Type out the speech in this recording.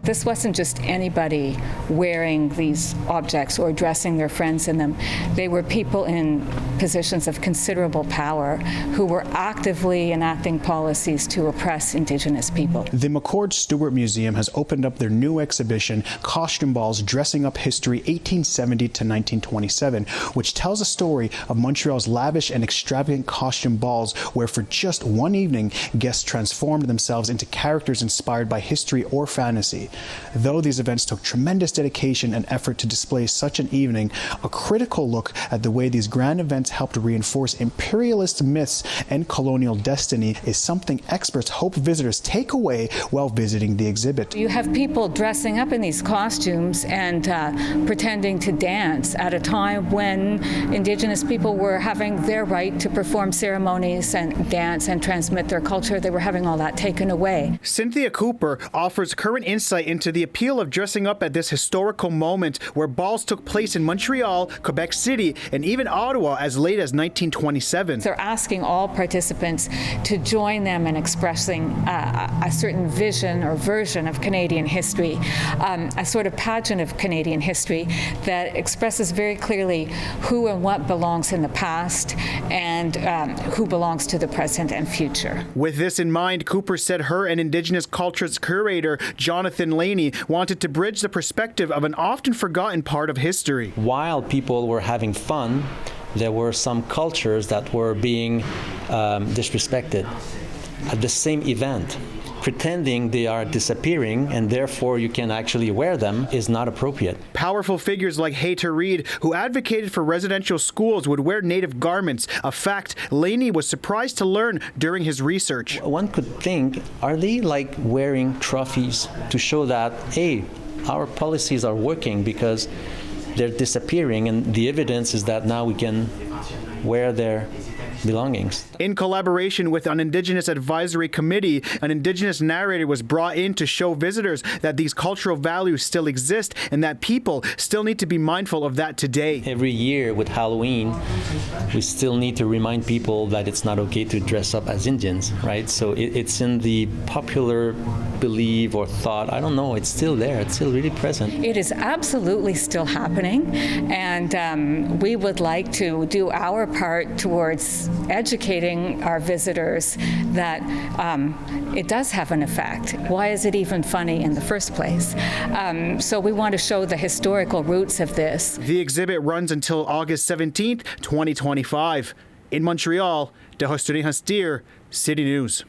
This wasn't just anybody wearing these objects or dressing their friends in them. They were people in positions of considerable power who were actively enacting policies to oppress Indigenous people. The McCord Museum has opened up their new exhibition, Costume Balls Dressing Up History 1870 to 1927, which tells a story of Montreal's lavish and extravagant costume balls where for just one evening, guests transformed themselves into characters inspired by history or fantasy. Though these events took tremendous dedication and effort to display such an evening, a critical look at the way these grand events helped reinforce imperialist myths and colonial destiny is something experts hope visitors take away while visiting the exhibit. You have people dressing up in these costumes and pretending to dance at a time when Indigenous people were having their right to perform ceremonies and dance and transmit their culture. They were having all that taken away. Cynthia Cooper offers current insight into the appeal of dressing up at this historical moment where balls took place in Montreal, Quebec City, and even Ottawa as late as 1927. They're asking all participants to join them in expressing a certain vision or version of Canadian history, a sort of pageant of Canadian history that expresses very clearly who and what belongs in the past and who belongs to the present and future. With this in mind, Cooper said her and Indigenous cultures curator Jonathan Laney wanted to bridge the perspective of an often forgotten part of history. While people were having fun, there were some cultures that were being disrespected at the same event. Pretending they are disappearing and therefore you can actually wear them is not appropriate. Powerful figures like Hayter Reid, who advocated for residential schools, would wear native garments, a fact Laney was surprised to learn during his research. One could think, are they like wearing trophies to show that, hey, our policies are working because they're disappearing, and the evidence is that now we can wear their belongings. In collaboration with an Indigenous advisory committee, an Indigenous narrator was brought in to show visitors that these cultural values still exist and that people still need to be mindful of that today. Every year with Halloween, we still need to remind people that it's not okay to dress up as Indians, right? So it's in the popular belief or thought, I don't know, it's still there, it's still really present. It is absolutely still happening, and we would like to do our part towards educating our visitors that it does have an effect. Why is it even funny in the first place? So we want to show the historical roots of this. The exhibit runs until August 17th, 2025. In Montreal, Tehosterihens Deer, City News.